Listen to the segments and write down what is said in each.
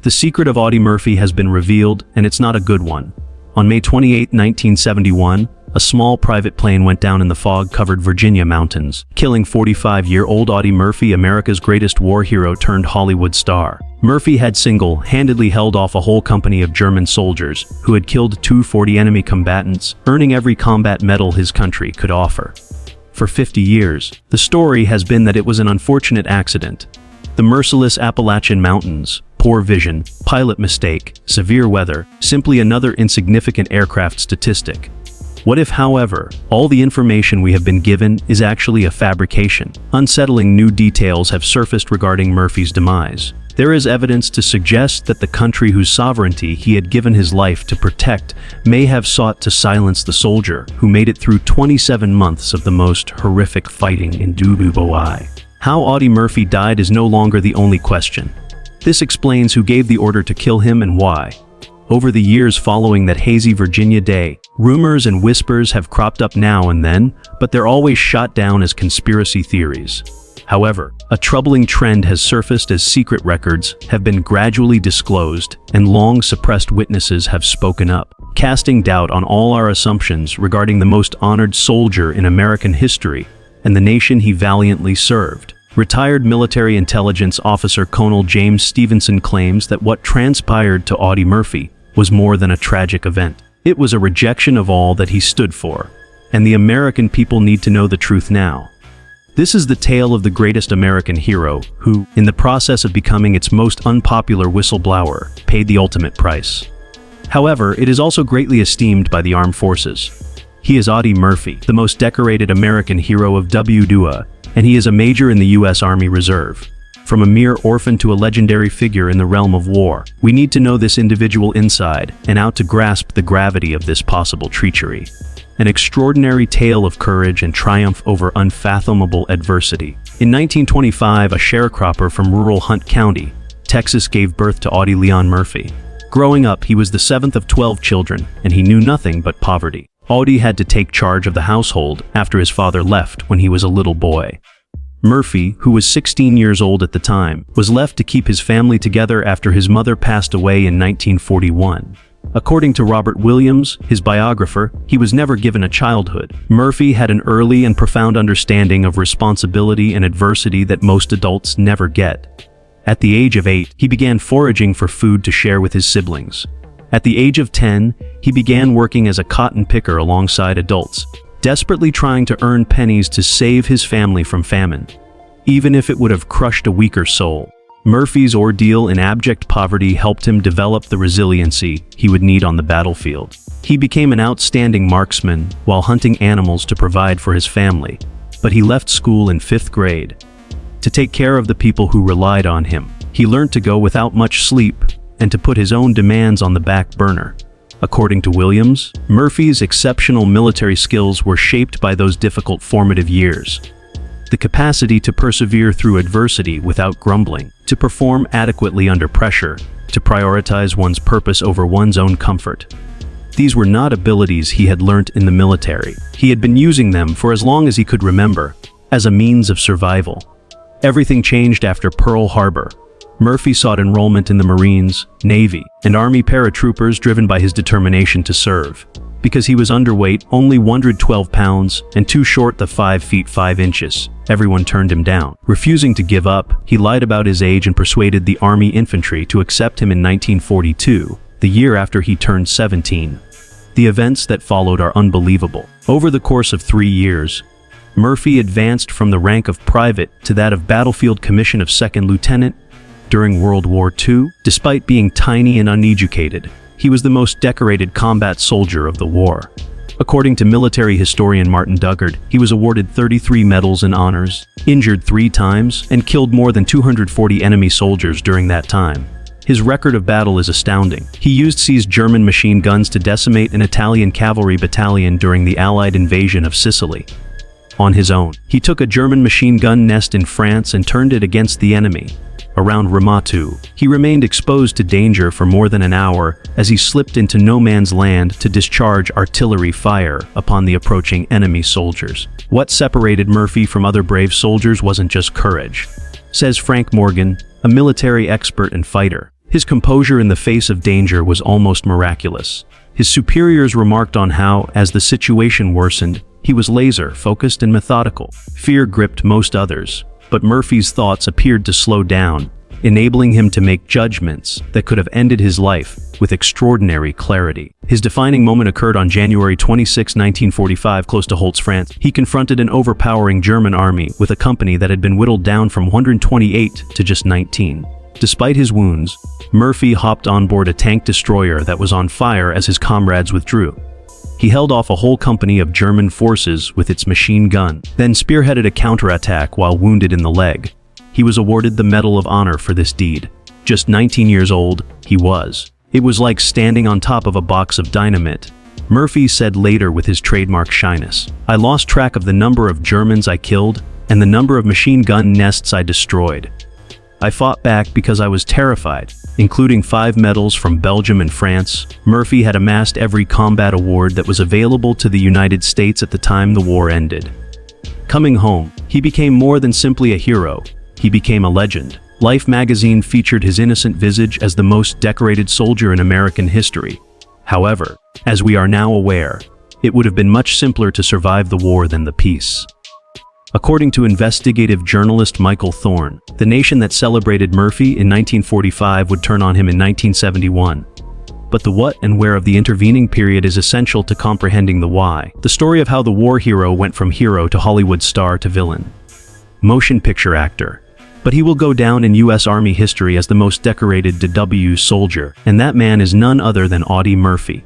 The secret of Audie Murphy has been revealed, and it's not a good one. On May 28, 1971, a small private plane went down in the fog-covered Virginia mountains, killing 45-year-old Audie Murphy, America's greatest war hero turned Hollywood star. Murphy had single-handedly held off a whole company of German soldiers who had killed 240 enemy combatants, earning every combat medal his country could offer. For 50 years, the story has been that it was an unfortunate accident. The merciless Appalachian Mountains, poor vision, pilot mistake, severe weather, simply another insignificant aircraft statistic. What if, however, all the information we have been given is actually a fabrication? Unsettling new details have surfaced regarding Murphy's demise. There is evidence to suggest that the country whose sovereignty he had given his life to protect may have sought to silence the soldier who made it through 27 months of the most horrific fighting in Dubai. How Audie Murphy died is no longer the only question. This explains who gave the order to kill him and why. Over the years following that hazy Virginia day, rumors and whispers have cropped up now and then, but they're always shot down as conspiracy theories. However, a troubling trend has surfaced as secret records have been gradually disclosed and long-suppressed witnesses have spoken up, casting doubt on all our assumptions regarding the most honored soldier in American history and the nation he valiantly served. Retired military intelligence officer Colonel James Stevenson claims that what transpired to Audie Murphy was more than a tragic event. It was a rejection of all that he stood for, and the American people need to know the truth now. This is the tale of the greatest American hero who, in the process of becoming its most unpopular whistleblower, paid the ultimate price. However, it is also greatly esteemed by the armed forces. He is Audie Murphy, the most decorated American hero of WDUA, and he is a major in the U.S. Army Reserve. From a mere orphan to a legendary figure in the realm of war, we need to know this individual inside and out to grasp the gravity of this possible treachery. An extraordinary tale of courage and triumph over unfathomable adversity. In 1925, a sharecropper from rural Hunt County, Texas, gave birth to Audie Leon Murphy. Growing up, he was the seventh of 12 children, and he knew nothing but poverty. Audie had to take charge of the household after his father left when he was a little boy. Murphy, who was 16 years old at the time, was left to keep his family together after his mother passed away in 1941. According to Robert Williams, his biographer, he was never given a childhood. Murphy had an early and profound understanding of responsibility and adversity that most adults never get. At the age of 8, he began foraging for food to share with his siblings. At the age of 10, he began working as a cotton picker alongside adults, desperately trying to earn pennies to save his family from famine, even if it would have crushed a weaker soul. Murphy's ordeal in abject poverty helped him develop the resiliency he would need on the battlefield. He became an outstanding marksman while hunting animals to provide for his family, but he left school in 5th grade. To take care of the people who relied on him, he learned to go without much sleep and to put his own demands on the back burner. According to Williams, Murphy's exceptional military skills were shaped by those difficult formative years. The capacity to persevere through adversity without grumbling, to perform adequately under pressure, to prioritize one's purpose over one's own comfort. These were not abilities he had learnt in the military. He had been using them for as long as he could remember, as a means of survival. Everything changed after Pearl Harbor. Murphy sought enrollment in the Marines, Navy, and Army paratroopers driven by his determination to serve. Because he was underweight, only 112 pounds, and too short the 5 feet 5 inches, everyone turned him down. Refusing to give up, he lied about his age and persuaded the Army infantry to accept him in 1942, the year after he turned 17. The events that followed are unbelievable. Over the course of 3 years, Murphy advanced from the rank of private to that of battlefield commission of second lieutenant. During World War II, despite being tiny and uneducated, he was the most decorated combat soldier of the war. According to military historian Martin Dugard, he was awarded 33 medals and honors, injured 3 times, and killed more than 240 enemy soldiers during that time. His record of battle is astounding. He used seized German machine guns to decimate an Italian cavalry battalion during the Allied invasion of Sicily. On his own, he took a German machine gun nest in France and turned it against the enemy. Around Ramatu, he remained exposed to danger for more than an hour as he slipped into no man's land to discharge artillery fire upon the approaching enemy soldiers. What separated Murphy from other brave soldiers wasn't just courage, says Frank Morgan, a military expert and fighter. His composure in the face of danger was almost miraculous. His superiors remarked on how, as the situation worsened, he was laser-focused and methodical. Fear gripped most others, but Murphy's thoughts appeared to slow down, enabling him to make judgments that could have ended his life with extraordinary clarity. His defining moment occurred on January 26, 1945, close to Holtz, France. He confronted an overpowering German army with a company that had been whittled down from 128 to just 19. Despite his wounds, Murphy hopped on board a tank destroyer that was on fire as his comrades withdrew. He held off a whole company of German forces with its machine gun, then spearheaded a counterattack while wounded in the leg. He was awarded the Medal of Honor for this deed. Just 19 years old, he was. It was like standing on top of a box of dynamite. Murphy said later with his trademark shyness, "I lost track of the number of Germans I killed and the number of machine gun nests I destroyed. I fought back because I was terrified." Including 5 medals from Belgium and France, Murphy had amassed every combat award that was available to the United States at the time the war ended. Coming home, he became more than simply a hero. He became a legend. Life magazine featured his innocent visage as the most decorated soldier in American history. However, as we are now aware, it would have been much simpler to survive the war than the peace. According to investigative journalist Michael Thorne, the nation that celebrated Murphy in 1945 would turn on him in 1971. But the what and where of the intervening period is essential to comprehending the why. The story of how the war hero went from hero to Hollywood star to villain. Motion picture actor. But he will go down in U.S. Army history as the most decorated DW soldier, and that man is none other than Audie Murphy.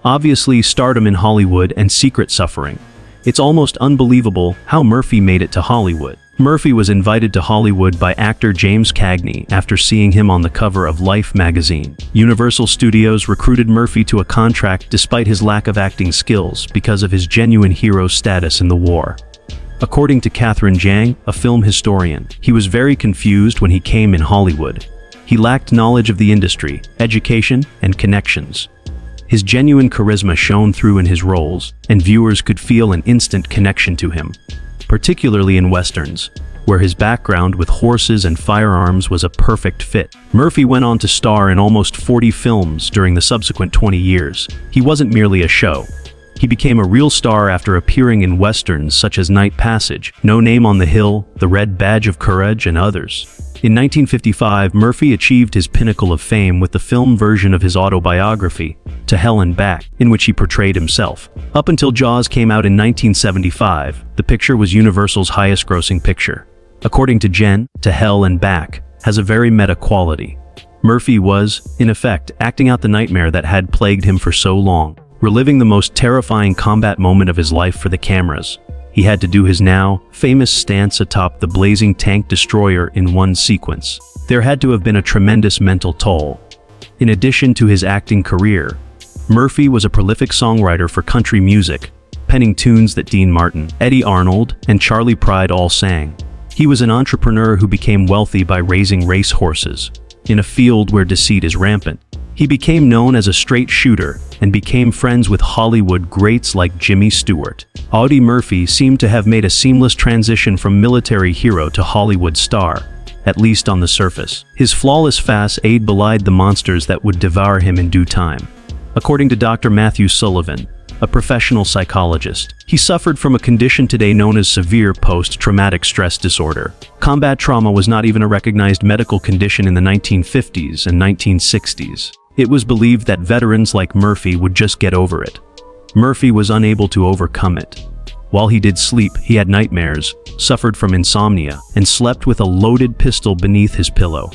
Obviously, stardom in Hollywood and secret suffering. It's almost unbelievable how Murphy made it to Hollywood. Murphy was invited to Hollywood by actor James Cagney after seeing him on the cover of Life magazine. Universal Studios recruited Murphy to a contract despite his lack of acting skills because of his genuine hero status in the war. According to Catherine Jiang, a film historian, he was very confused when he came in Hollywood. He lacked knowledge of the industry, education, and connections. His genuine charisma shone through in his roles, and viewers could feel an instant connection to him, particularly in westerns, where his background with horses and firearms was a perfect fit. Murphy went on to star in almost 40 films during the subsequent 20 years. He wasn't merely a show. He became a real star after appearing in westerns such as Night Passage, No Name on the Hill, The Red Badge of Courage, and others. In 1955, Murphy achieved his pinnacle of fame with the film version of his autobiography, To Hell and Back, in which he portrayed himself. Up until Jaws came out in 1975, the picture was Universal's highest-grossing picture. According to Jen, To Hell and Back has a very meta quality. Murphy was, in effect, acting out the nightmare that had plagued him for so long, reliving the most terrifying combat moment of his life for the cameras. He had to do his now famous stance atop the blazing tank destroyer in one sequence. There had to have been a tremendous mental toll. In addition to his acting career, Murphy was a prolific songwriter for country music, penning tunes that Dean Martin, Eddie Arnold, and Charlie Pride all sang. He was an entrepreneur who became wealthy by raising race horses, in a field where deceit is rampant. He became known as a straight shooter and became friends with Hollywood greats like Jimmy Stewart. Audie Murphy seemed to have made a seamless transition from military hero to Hollywood star, at least on the surface. His flawless facade belied the monsters that would devour him in due time. According to Dr. Matthew Sullivan, a professional psychologist, he suffered from a condition today known as severe post-traumatic stress disorder. Combat trauma was not even a recognized medical condition in the 1950s and 1960s. It was believed that veterans like Murphy would just get over it. Murphy was unable to overcome it. While he did sleep, he had nightmares, suffered from insomnia, and slept with a loaded pistol beneath his pillow.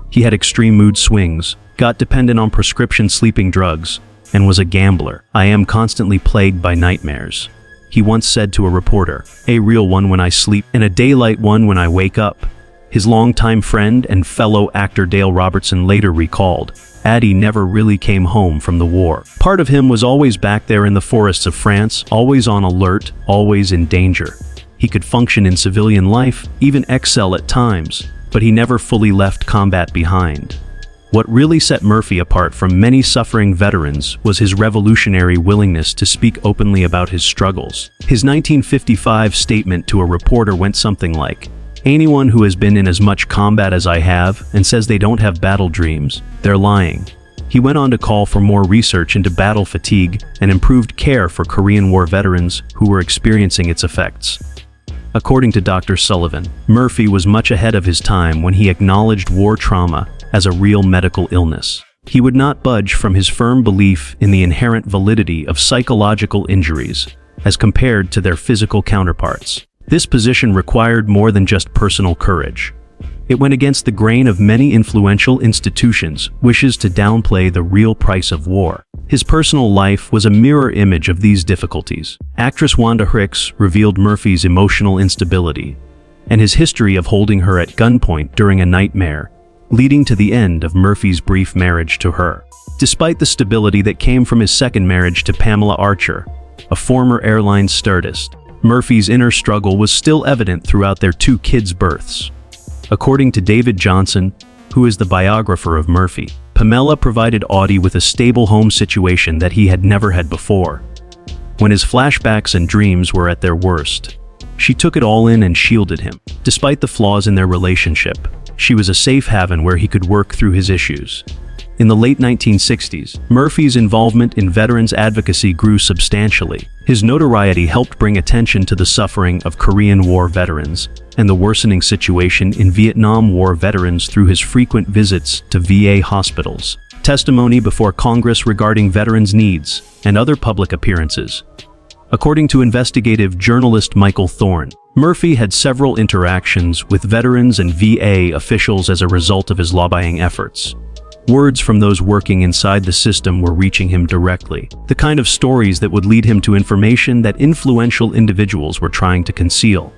He had extreme mood swings, got dependent on prescription sleeping drugs, and was a gambler. "I am constantly plagued by nightmares," he once said to a reporter. "A real one when I sleep, and a daylight one when I wake up." His longtime friend and fellow actor Dale Robertson later recalled, "Audie never really came home from the war. Part of him was always back there in the forests of France, always on alert, always in danger. He could function in civilian life, even excel at times, but he never fully left combat behind." What really set Murphy apart from many suffering veterans was his revolutionary willingness to speak openly about his struggles. His 1955 statement to a reporter went something like, Anyone who has been in as much combat as I have and says they don't have battle dreams, they're lying. He went on to call for more research into battle fatigue and improved care for Korean War veterans who were experiencing its effects. According to Dr. Sullivan, Murphy was much ahead of his time when he acknowledged war trauma as a real medical illness. He would not budge from his firm belief in the inherent validity of psychological injuries as compared to their physical counterparts. This position required more than just personal courage. It went against the grain of many influential institutions' wishes to downplay the real price of war. His personal life was a mirror image of these difficulties. Actress Wanda Hicks revealed Murphy's emotional instability and his history of holding her at gunpoint during a nightmare, leading to the end of Murphy's brief marriage to her. Despite the stability that came from his second marriage to Pamela Archer, a former airline stewardess, Murphy's inner struggle was still evident throughout their two kids' births. According to David Johnson, who is the biographer of Murphy, Pamela provided Audie with a stable home situation that he had never had before. When his flashbacks and dreams were at their worst, she took it all in and shielded him. Despite the flaws in their relationship, she was a safe haven where he could work through his issues. In the late 1960s, Murphy's involvement in veterans advocacy grew substantially. His notoriety helped bring attention to the suffering of Korean War veterans and the worsening situation in Vietnam War veterans through his frequent visits to VA hospitals, testimony before Congress regarding veterans' needs, and other public appearances. According to investigative journalist Michael Thorne, Murphy had several interactions with veterans and VA officials as a result of his lobbying efforts. Words from those working inside the system were reaching him directly, the kind of stories that would lead him to information that influential individuals were trying to conceal.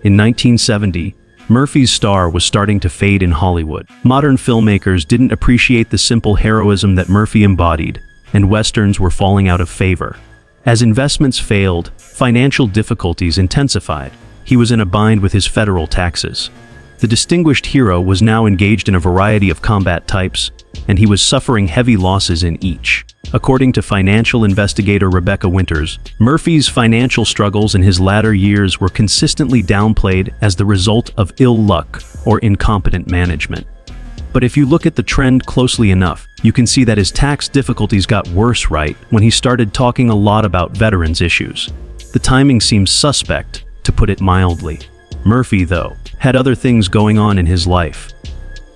In 1970, Murphy's star was starting to fade in Hollywood. Modern filmmakers didn't appreciate the simple heroism that Murphy embodied, and westerns were falling out of favor. As investments failed, financial difficulties intensified. He was in a bind with his federal taxes. The distinguished hero was now engaged in a variety of combat types, and he was suffering heavy losses in each. According to financial investigator Rebecca Winters, Murphy's financial struggles in his latter years were consistently downplayed as the result of ill luck or incompetent management. But if you look at the trend closely enough, you can see that his tax difficulties got worse right when he started talking a lot about veterans issues. The timing seems suspect, to put it mildly. Murphy, though, had other things going on in his life.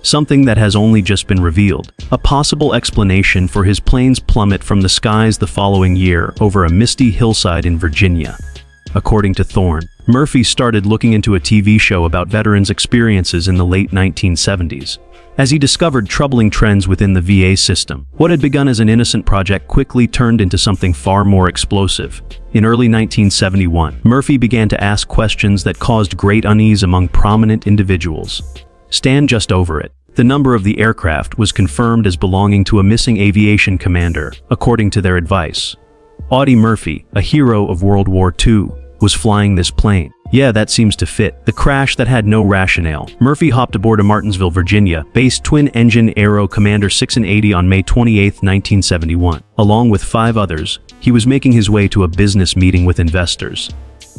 Something that has only just been revealed. A possible explanation for his plane's plummet from the skies the following year over a misty hillside in Virginia. According to Thorne, Murphy started looking into a TV show about veterans' experiences in the late 1970s. As he discovered troubling trends within the VA system, what had begun as an innocent project quickly turned into something far more explosive. In early 1971, Murphy began to ask questions that caused great unease among prominent individuals. Stand just over it. The number of the aircraft was confirmed as belonging to a missing aviation commander, according to their advice. Audie Murphy, a hero of World War II, was flying this plane. Yeah, that seems to fit. The crash that had no rationale. Murphy hopped aboard a Martinsville, Virginia-based twin-engine Aero Commander 680 on May 28, 1971. Along with 5 others, he was making his way to a business meeting with investors.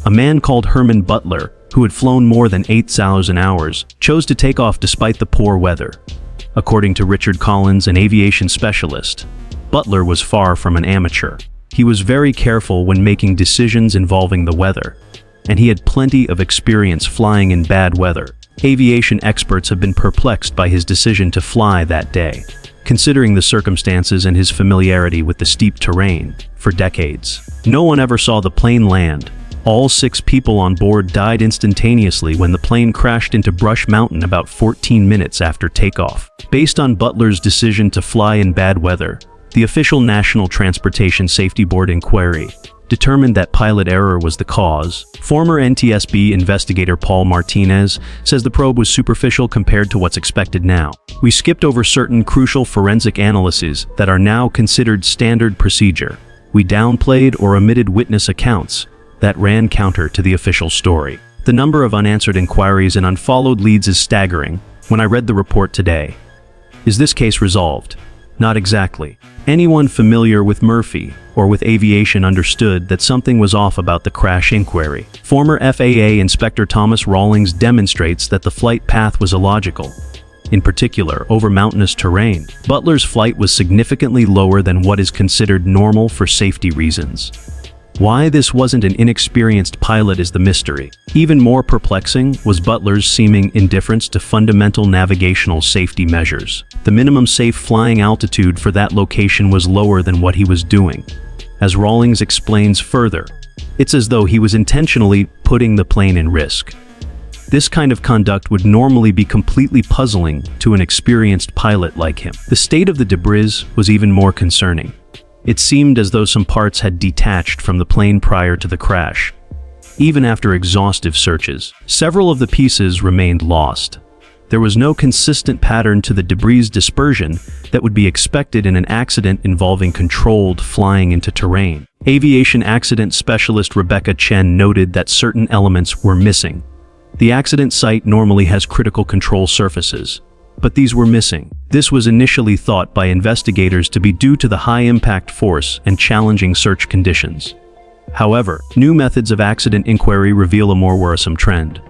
A man called Herman Butler, who had flown more than 8,000 hours, chose to take off despite the poor weather. According to Richard Collins, an aviation specialist, Butler was far from an amateur. He was very careful when making decisions involving the weather, and he had plenty of experience flying in bad weather. Aviation experts have been perplexed by his decision to fly that day, considering the circumstances and his familiarity with the steep terrain for decades. No one ever saw the plane land. All 6 people on board died instantaneously when the plane crashed into Brush Mountain about 14 minutes after takeoff. Based on Butler's decision to fly in bad weather, the official National Transportation Safety Board inquiry determined that pilot error was the cause. Former NTSB investigator Paul Martinez says the probe was superficial compared to what's expected now. We skipped over certain crucial forensic analyses that are now considered standard procedure. We downplayed or omitted witness accounts that ran counter to the official story. The number of unanswered inquiries and unfollowed leads is staggering when I read the report today. Is this case resolved? Not exactly. Anyone familiar with Murphy or with aviation understood that something was off about the crash inquiry. Former FAA Inspector Thomas Rawlings demonstrates that the flight path was illogical, in particular over mountainous terrain. Butler's flight was significantly lower than what is considered normal for safety reasons. Why this wasn't an inexperienced pilot is the mystery. Even more perplexing was Butler's seeming indifference to fundamental navigational safety measures. The minimum safe flying altitude for that location was lower than what he was doing. As Rawlings explains further, it's as though he was intentionally putting the plane in risk. This kind of conduct would normally be completely puzzling to an experienced pilot like him. The state of the debris was even more concerning. It seemed as though some parts had detached from the plane prior to the crash. Even after exhaustive searches, several of the pieces remained lost. There was no consistent pattern to the debris dispersion that would be expected in an accident involving controlled flying into terrain. Aviation accident specialist Rebecca Chen noted that certain elements were missing. The accident site normally has critical control surfaces, but these were missing. This was initially thought by investigators to be due to the high impact force and challenging search conditions. However, new methods of accident inquiry reveal a more worrisome trend.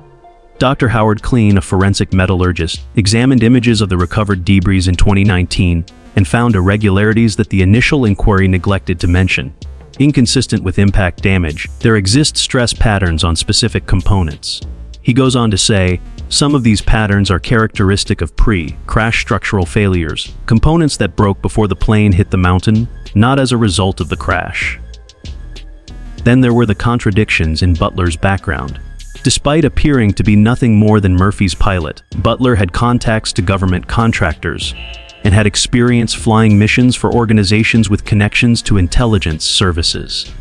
Dr. Howard Kleen, a forensic metallurgist, examined images of the recovered debris in 2019 and found irregularities that the initial inquiry neglected to mention. Inconsistent with impact damage, there exist stress patterns on specific components. He goes on to say, some of these patterns are characteristic of pre-crash structural failures, components that broke before the plane hit the mountain, not as a result of the crash. Then there were the contradictions in Butler's background. Despite appearing to be nothing more than Murphy's pilot, Butler had contacts to government contractors and had experience flying missions for organizations with connections to intelligence services.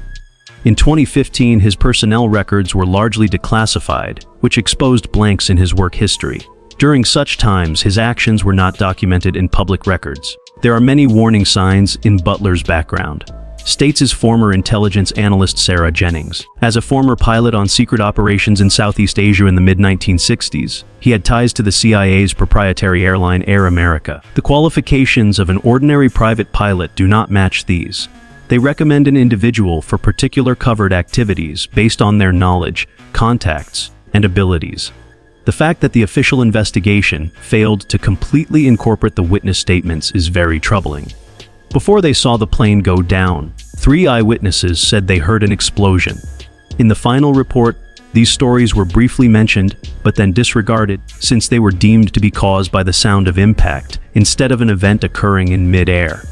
In 2015, his personnel records were largely declassified, which exposed blanks in his work history. During such times, his actions were not documented in public records. There are many warning signs in Butler's background, states his former intelligence analyst Sarah Jennings. As a former pilot on secret operations in Southeast Asia in the mid-1960s, he had ties to the CIA's proprietary airline Air America. The qualifications of an ordinary private pilot do not match these. They recommend an individual for particular covered activities based on their knowledge, contacts, and abilities. The fact that the official investigation failed to completely incorporate the witness statements is very troubling. Before they saw the plane go down, 3 eyewitnesses said they heard an explosion. In the final report, these stories were briefly mentioned, but then disregarded, since they were deemed to be caused by the sound of impact, instead of an event occurring in mid-air.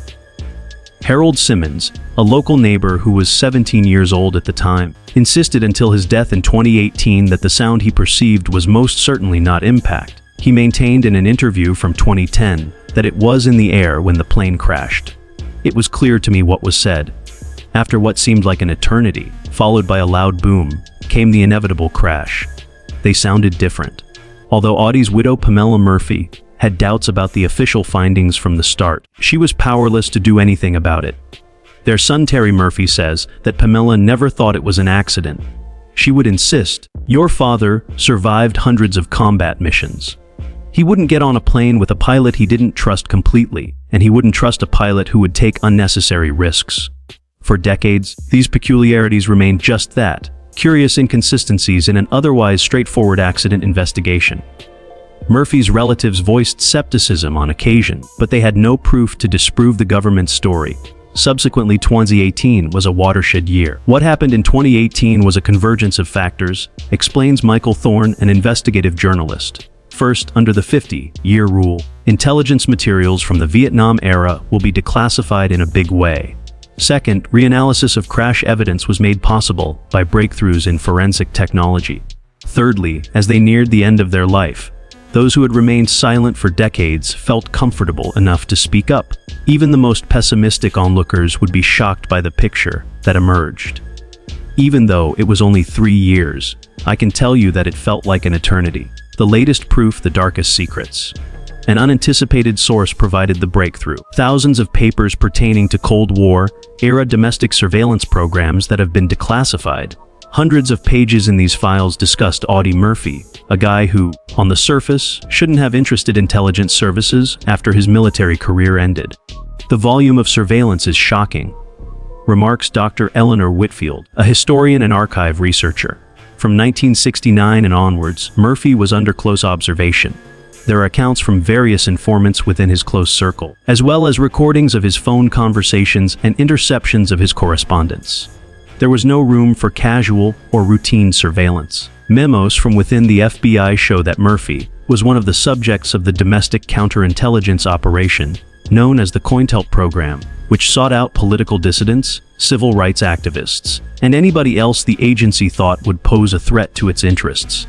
Harold Simmons, a local neighbor who was 17 years old at the time, insisted until his death in 2018 that the sound he perceived was most certainly not impact. He maintained in an interview from 2010 that it was in the air when the plane crashed. It was clear to me what was said. After what seemed like an eternity, followed by a loud boom, came the inevitable crash. They sounded different. Although Audie's widow Pamela Murphy had doubts about the official findings from the start, she was powerless to do anything about it. Their son Terry Murphy says that Pamela never thought it was an accident. She would insist, "Your father survived hundreds of combat missions. He wouldn't get on a plane with a pilot he didn't trust completely, and he wouldn't trust a pilot who would take unnecessary risks." For decades, these peculiarities remained just that, curious inconsistencies in an otherwise straightforward accident investigation. Murphy's relatives voiced skepticism on occasion, but they had no proof to disprove the government's story. Subsequently, 2018 was a watershed year. What happened in 2018 was a convergence of factors, explains Michael Thorne, an investigative journalist. First, under the 50-year rule, intelligence materials from the Vietnam era will be declassified in a big way. Second, reanalysis of crash evidence was made possible by breakthroughs in forensic technology. Thirdly, as they neared the end of their life, those who had remained silent for decades felt comfortable enough to speak up. Even the most pessimistic onlookers would be shocked by the picture that emerged. Even though it was only 3 years, I can tell you that it felt like an eternity. The latest proof, the darkest secrets. An unanticipated source provided the breakthrough. Thousands of papers pertaining to Cold War-era domestic surveillance programs that have been declassified. Hundreds of pages in these files discussed Audie Murphy, a guy who, on the surface, shouldn't have interested intelligence services after his military career ended. The volume of surveillance is shocking, remarks Dr. Eleanor Whitfield, a historian and archive researcher. From 1969 and onwards, Murphy was under close observation. There are accounts from various informants within his close circle, as well as recordings of his phone conversations and interceptions of his correspondence. There was no room for casual or routine surveillance. Memos from within the FBI show that Murphy was one of the subjects of the domestic counterintelligence operation known as the COINTELPRO program, which sought out political dissidents, civil rights activists, and anybody else the agency thought would pose a threat to its interests.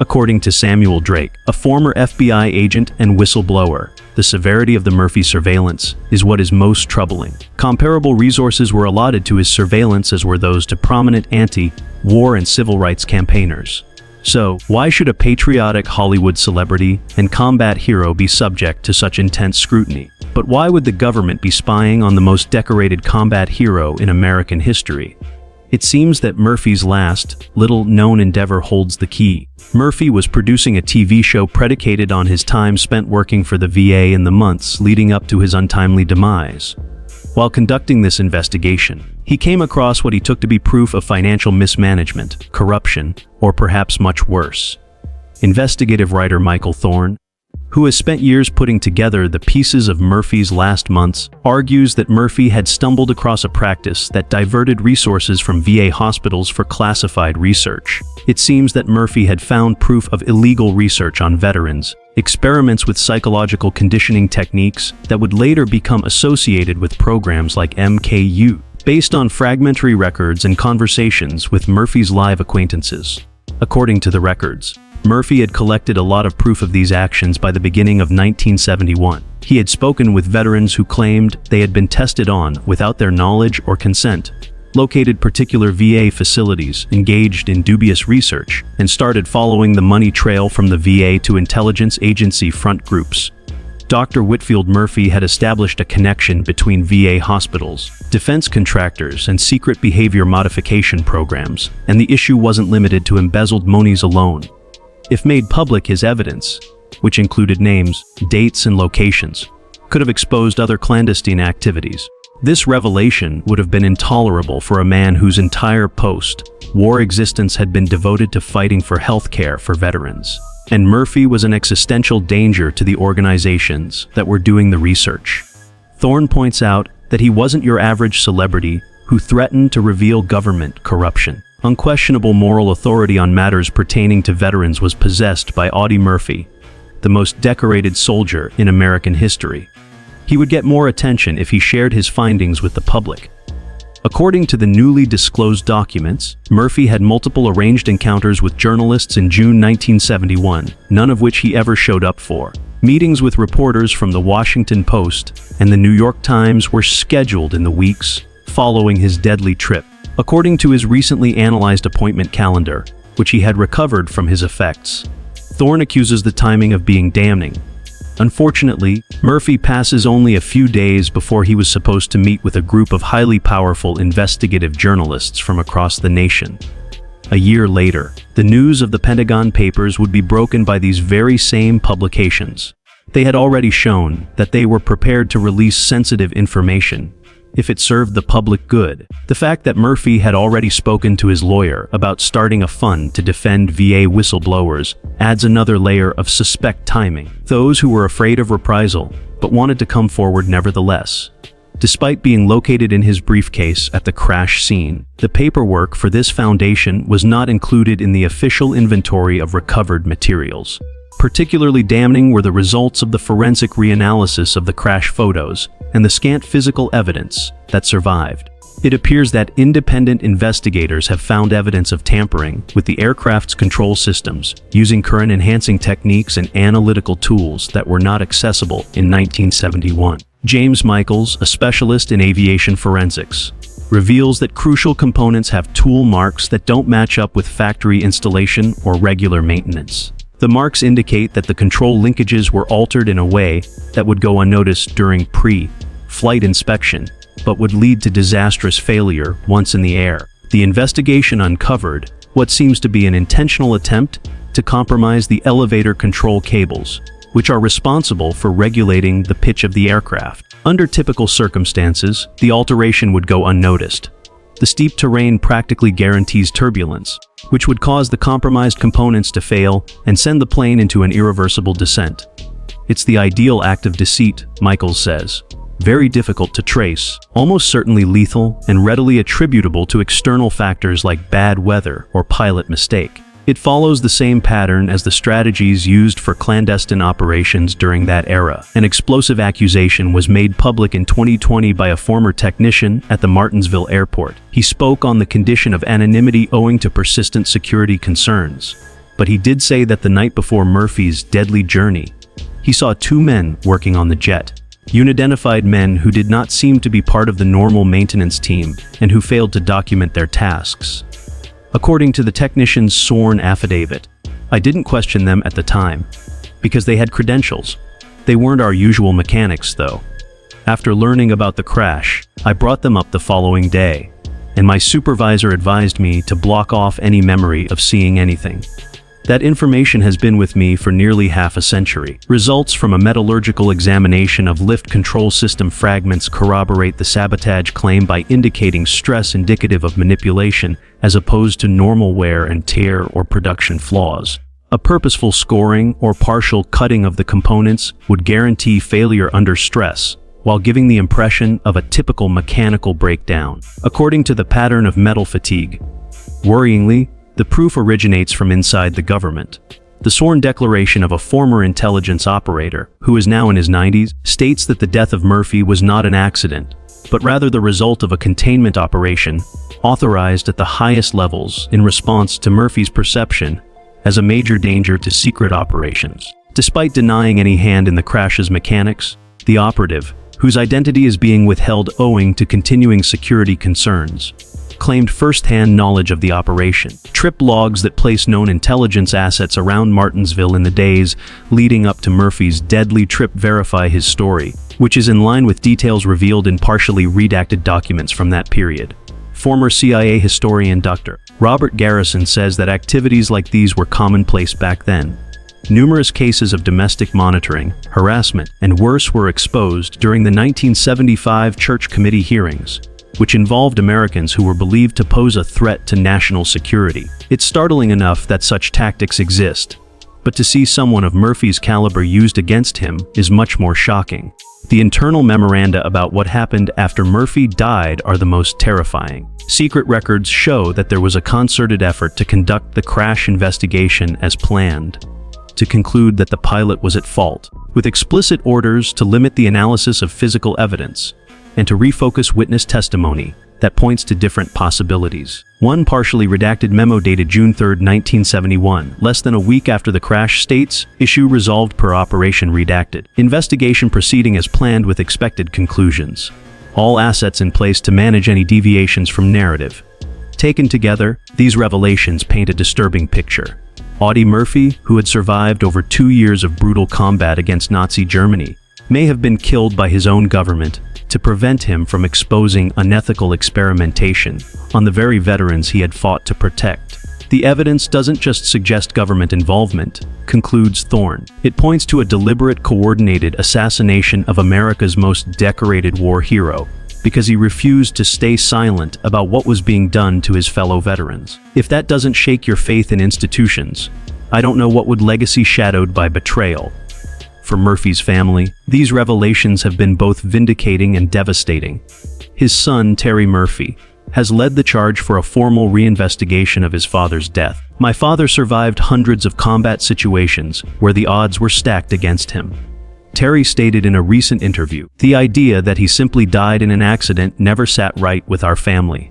According to Samuel Drake, a former FBI agent and whistleblower, the severity of the Murphy surveillance is what is most troubling. Comparable resources were allotted to his surveillance as were those to prominent anti-war and civil rights campaigners. So, why should a patriotic Hollywood celebrity and combat hero be subject to such intense scrutiny? But why would the government be spying on the most decorated combat hero in American history? It seems that Murphy's last, little-known endeavor holds the key. Murphy was producing a TV show predicated on his time spent working for the VA in the months leading up to his untimely demise. While conducting this investigation, he came across what he took to be proof of financial mismanagement, corruption, or perhaps much worse. Investigative writer Michael Thorne, who has spent years putting together the pieces of Murphy's last months, argues that Murphy had stumbled across a practice that diverted resources from VA hospitals for classified research. It seems that Murphy had found proof of illegal research on veterans, experiments with psychological conditioning techniques that would later become associated with programs like MKU, based on fragmentary records and conversations with Murphy's live acquaintances. According to the records, Murphy had collected a lot of proof of these actions by the beginning of 1971. He had spoken with veterans who claimed they had been tested on without their knowledge or consent, located particular VA facilities engaged in dubious research, and started following the money trail from the VA to intelligence agency front groups. Dr. Whitfield Murphy had established a connection between VA hospitals, defense contractors, and secret behavior modification programs, and the issue wasn't limited to embezzled monies alone. If made public, his evidence, which included names, dates, and locations, could have exposed other clandestine activities. This revelation would have been intolerable for a man whose entire post-war existence had been devoted to fighting for health care for veterans. And Murphy was an existential danger to the organizations that were doing the research. Thorne points out that he wasn't your average celebrity who threatened to reveal government corruption. Unquestionable moral authority on matters pertaining to veterans was possessed by Audie Murphy, the most decorated soldier in American history. He would get more attention if he shared his findings with the public. According to the newly disclosed documents, Murphy had multiple arranged encounters with journalists in June 1971, none of which he ever showed up for. Meetings with reporters from the Washington Post and the New York Times were scheduled in the weeks following his deadly trip. According to his recently analyzed appointment calendar, which he had recovered from his effects, Thorne accuses the timing of being damning. Unfortunately, Murphy passes only a few days before he was supposed to meet with a group of highly powerful investigative journalists from across the nation. A year later, the news of the Pentagon Papers would be broken by these very same publications. They had already shown that they were prepared to release sensitive information if it served the public good. The fact that Murphy had already spoken to his lawyer about starting a fund to defend VA whistleblowers adds another layer of suspect timing. Those who were afraid of reprisal but wanted to come forward nevertheless. Despite being located in his briefcase at the crash scene, the paperwork for this foundation was not included in the official inventory of recovered materials. Particularly damning were the results of the forensic reanalysis of the crash photos and the scant physical evidence that survived. It appears that independent investigators have found evidence of tampering with the aircraft's control systems using current-enhancing techniques and analytical tools that were not accessible in 1971. James Michaels, a specialist in aviation forensics, reveals that crucial components have tool marks that don't match up with factory installation or regular maintenance. The marks indicate that the control linkages were altered in a way that would go unnoticed during pre-flight inspection, but would lead to disastrous failure once in the air. The investigation uncovered what seems to be an intentional attempt to compromise the elevator control cables, which are responsible for regulating the pitch of the aircraft. Under typical circumstances, the alteration would go unnoticed. The steep terrain practically guarantees turbulence, which would cause the compromised components to fail and send the plane into an irreversible descent. It's the ideal act of deceit, Michaels says. Very difficult to trace, almost certainly lethal, and readily attributable to external factors like bad weather or pilot mistake. It follows the same pattern as the strategies used for clandestine operations during that era. An explosive accusation was made public in 2020 by a former technician at the Martinsville airport. He spoke on the condition of anonymity owing to persistent security concerns. But he did say that the night before Murphy's deadly journey, he saw two men working on the jet. Unidentified men who did not seem to be part of the normal maintenance team and who failed to document their tasks. According to the technician's sworn affidavit, I didn't question them at the time, because they had credentials. They weren't our usual mechanics, though. After learning about the crash, I brought them up the following day, and my supervisor advised me to block off any memory of seeing anything. That information has been with me for nearly half a century. Results from a metallurgical examination of lift control system fragments corroborate the sabotage claim by indicating stress indicative of manipulation as opposed to normal wear and tear or production flaws. A purposeful scoring or partial cutting of the components would guarantee failure under stress, while giving the impression of a typical mechanical breakdown. According to the pattern of metal fatigue, worryingly, the proof originates from inside the government. The sworn declaration of a former intelligence operator, who is now in his 90s, states that the death of Murphy was not an accident, but rather the result of a containment operation authorized at the highest levels in response to Murphy's perception as a major danger to secret operations. Despite denying any hand in the crash's mechanics, the operative, whose identity is being withheld owing to continuing security concerns, claimed first-hand knowledge of the operation. Trip logs that place known intelligence assets around Martinsville in the days leading up to Murphy's deadly trip verify his story, which is in line with details revealed in partially redacted documents from that period. Former CIA historian Dr. Robert Garrison says that activities like these were commonplace back then. Numerous cases of domestic monitoring, harassment, and worse were exposed during the 1975 Church Committee hearings, which involved Americans who were believed to pose a threat to national security. It's startling enough that such tactics exist, but to see someone of Murphy's caliber used against him is much more shocking. The internal memoranda about what happened after Murphy died are the most terrifying. Secret records show that there was a concerted effort to conduct the crash investigation as planned, to conclude that the pilot was at fault, with explicit orders to limit the analysis of physical evidence, and to refocus witness testimony that points to different possibilities. One partially redacted memo dated June 3, 1971, less than a week after the crash, states, "Issue resolved per operation redacted. Investigation proceeding as planned with expected conclusions. All assets in place to manage any deviations from narrative." Taken together, these revelations paint a disturbing picture. Audie Murphy, who had survived over 2 years of brutal combat against Nazi Germany, may have been killed by his own government to prevent him from exposing unethical experimentation on the very veterans he had fought to protect. The evidence doesn't just suggest government involvement, concludes Thorne. It points to a deliberate, coordinated assassination of America's most decorated war hero, because he refused to stay silent about what was being done to his fellow veterans. If that doesn't shake your faith in institutions, I don't know what would. Legacy shadowed by betrayal. For Murphy's family, these revelations have been both vindicating and devastating. His son, Terry Murphy, has led the charge for a formal reinvestigation of his father's death. "My father survived hundreds of combat situations where the odds were stacked against him," Terry stated in a recent interview. "The idea that he simply died in an accident never sat right with our family.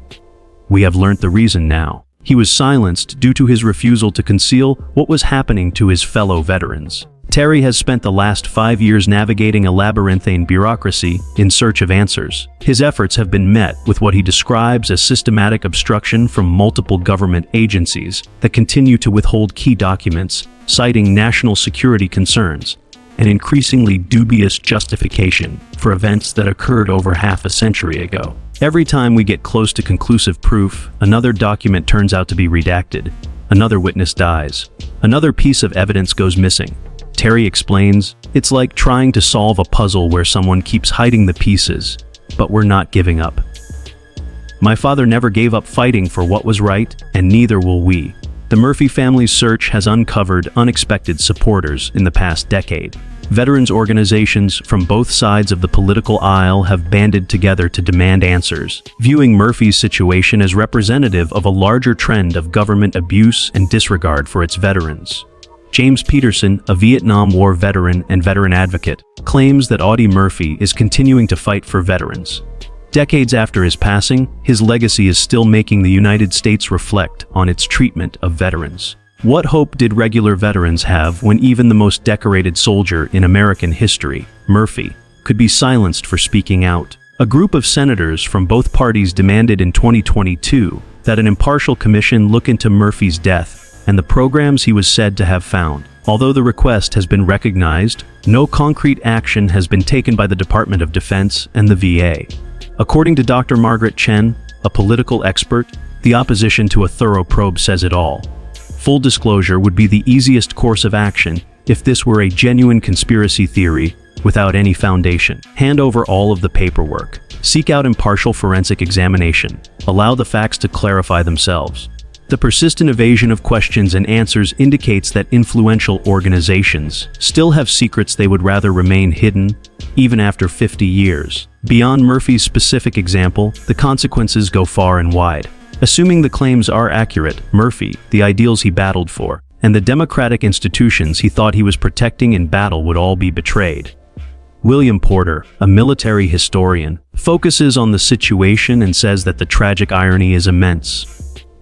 We have learnt the reason now. He was silenced due to his refusal to conceal what was happening to his fellow veterans." Terry has spent the last 5 years navigating a labyrinthine bureaucracy in search of answers. His efforts have been met with what he describes as systematic obstruction from multiple government agencies that continue to withhold key documents, citing national security concerns, and increasingly dubious justification for events that occurred over half a century ago. Every time we get close to conclusive proof, another document turns out to be redacted, another witness dies, another piece of evidence goes missing. Terry explains, "It's like trying to solve a puzzle where someone keeps hiding the pieces, but we're not giving up. My father never gave up fighting for what was right, and neither will we." The Murphy family's search has uncovered unexpected supporters in the past decade. Veterans organizations from both sides of the political aisle have banded together to demand answers, viewing Murphy's situation as representative of a larger trend of government abuse and disregard for its veterans. James Peterson, a Vietnam War veteran and veteran advocate, claims that Audie Murphy is continuing to fight for veterans. Decades after his passing, his legacy is still making the United States reflect on its treatment of veterans. What hope did regular veterans have when even the most decorated soldier in American history, Murphy, could be silenced for speaking out? A group of senators from both parties demanded in 2022 that an impartial commission look into Murphy's death and the programs he was said to have found. Although the request has been recognized, no concrete action has been taken by the Department of Defense and the VA. According to Dr. Margaret Chen, a political expert, the opposition to a thorough probe says it all. Full disclosure would be the easiest course of action if this were a genuine conspiracy theory without any foundation. Hand over all of the paperwork. Seek out impartial forensic examination. Allow the facts to clarify themselves. The persistent evasion of questions and answers indicates that influential organizations still have secrets they would rather remain hidden, even after 50 years. Beyond Murphy's specific example, the consequences go far and wide. Assuming the claims are accurate, Murphy, the ideals he battled for, and the democratic institutions he thought he was protecting in battle would all be betrayed. William Porter, a military historian, focuses on the situation and says that the tragic irony is immense.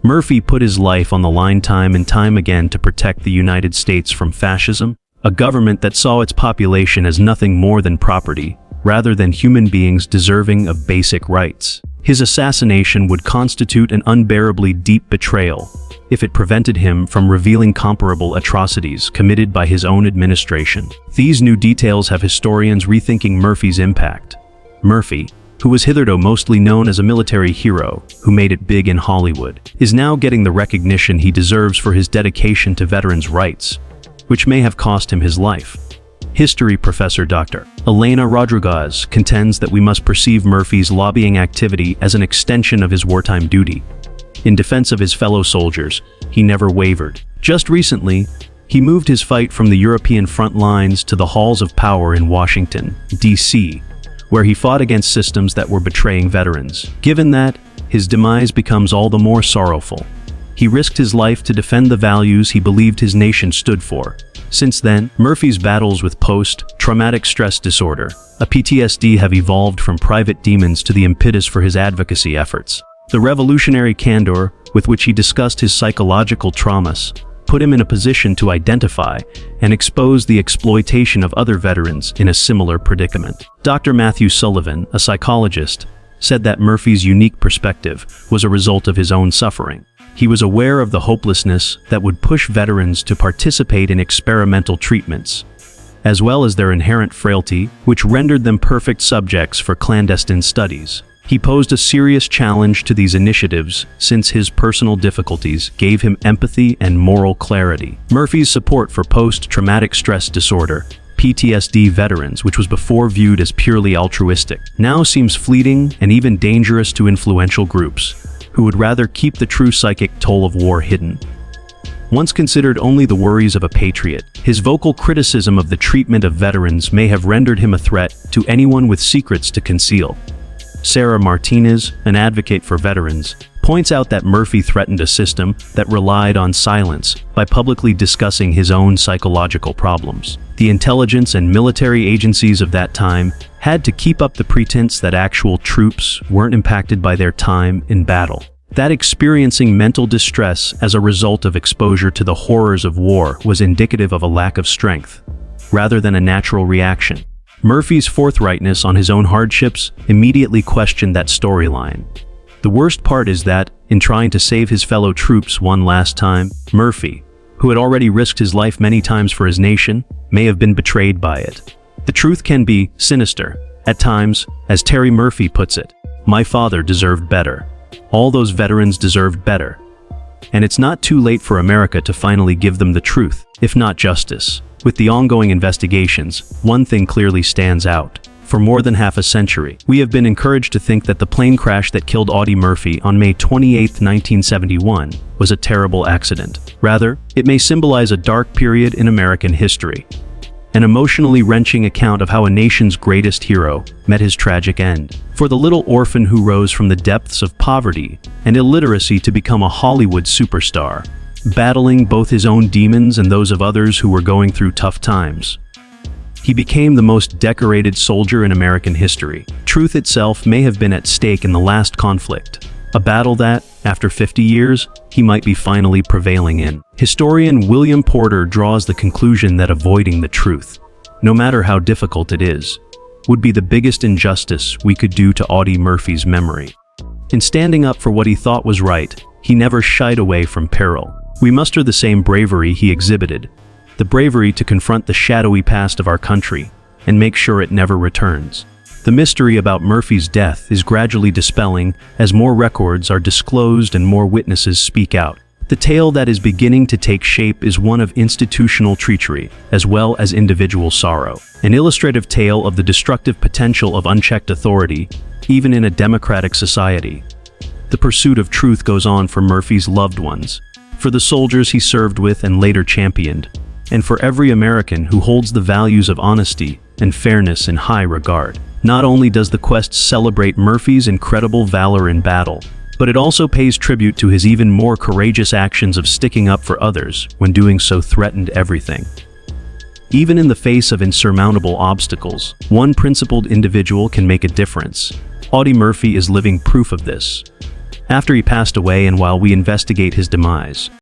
Murphy put his life on the line time and time again to protect the United States from fascism, a government that saw its population as nothing more than property, rather than human beings deserving of basic rights. His assassination would constitute an unbearably deep betrayal if it prevented him from revealing comparable atrocities committed by his own administration. These new details have historians rethinking Murphy's impact. Murphy, who was hitherto mostly known as a military hero who made it big in Hollywood, is now getting the recognition he deserves for his dedication to veterans' rights, which may have cost him his life. History professor Dr. Elena Rodriguez contends that we must perceive Murphy's lobbying activity as an extension of his wartime duty. In defense of his fellow soldiers, he never wavered. Just recently, he moved his fight from the European front lines to the halls of power in Washington, D.C., where he fought against systems that were betraying veterans. Given that, his demise becomes all the more sorrowful. He risked his life to defend the values he believed his nation stood for. Since then, Murphy's battles with post-traumatic stress disorder, a PTSD, have evolved from private demons to the impetus for his advocacy efforts. The revolutionary candor with which he discussed his psychological traumas put him in a position to identify and expose the exploitation of other veterans in a similar predicament. Dr. Matthew Sullivan, a psychologist, said that Murphy's unique perspective was a result of his own suffering. He was aware of the hopelessness that would push veterans to participate in experimental treatments, as well as their inherent frailty, which rendered them perfect subjects for clandestine studies. He posed a serious challenge to these initiatives since his personal difficulties gave him empathy and moral clarity. Murphy's support for post-traumatic stress disorder, PTSD veterans, which was before viewed as purely altruistic, now seems fleeting and even dangerous to influential groups who would rather keep the true psychic toll of war hidden. Once considered only the worries of a patriot, his vocal criticism of the treatment of veterans may have rendered him a threat to anyone with secrets to conceal. Sarah Martinez, an advocate for veterans, points out that Murphy threatened a system that relied on silence by publicly discussing his own psychological problems. The intelligence and military agencies of that time had to keep up the pretense that actual troops weren't impacted by their time in battle. That experiencing mental distress as a result of exposure to the horrors of war was indicative of a lack of strength, rather than a natural reaction. Murphy's forthrightness on his own hardships immediately questioned that storyline. The worst part is that, in trying to save his fellow troops one last time, Murphy, who had already risked his life many times for his nation, may have been betrayed by it. The truth can be sinister. At times, as Terry Murphy puts it, "My father deserved better. All those veterans deserved better. And it's not too late for America to finally give them the truth, if not justice." With the ongoing investigations, one thing clearly stands out. For more than half a century, we have been encouraged to think that the plane crash that killed Audie Murphy on May 28, 1971, was a terrible accident. Rather, it may symbolize a dark period in American history. An emotionally wrenching account of how a nation's greatest hero met his tragic end. For the little orphan who rose from the depths of poverty and illiteracy to become a Hollywood superstar, battling both his own demons and those of others who were going through tough times. He became the most decorated soldier in American history. Truth itself may have been at stake in the last conflict, a battle that, after 50 years, he might be finally prevailing in. Historian William Porter draws the conclusion that avoiding the truth, no matter how difficult it is, would be the biggest injustice we could do to Audie Murphy's memory. In standing up for what he thought was right, he never shied away from peril. We muster the same bravery he exhibited, the bravery to confront the shadowy past of our country and make sure it never returns. The mystery about Murphy's death is gradually dispelling as more records are disclosed and more witnesses speak out. The tale that is beginning to take shape is one of institutional treachery, as well as individual sorrow. An illustrative tale of the destructive potential of unchecked authority, even in a democratic society. The pursuit of truth goes on for Murphy's loved ones, for the soldiers he served with and later championed, and for every American who holds the values of honesty and fairness in high regard. Not only does the quest celebrate Murphy's incredible valor in battle, but it also pays tribute to his even more courageous actions of sticking up for others when doing so threatened everything. Even in the face of insurmountable obstacles, one principled individual can make a difference. Audie Murphy is living proof of this. After he passed away and while we investigate his demise,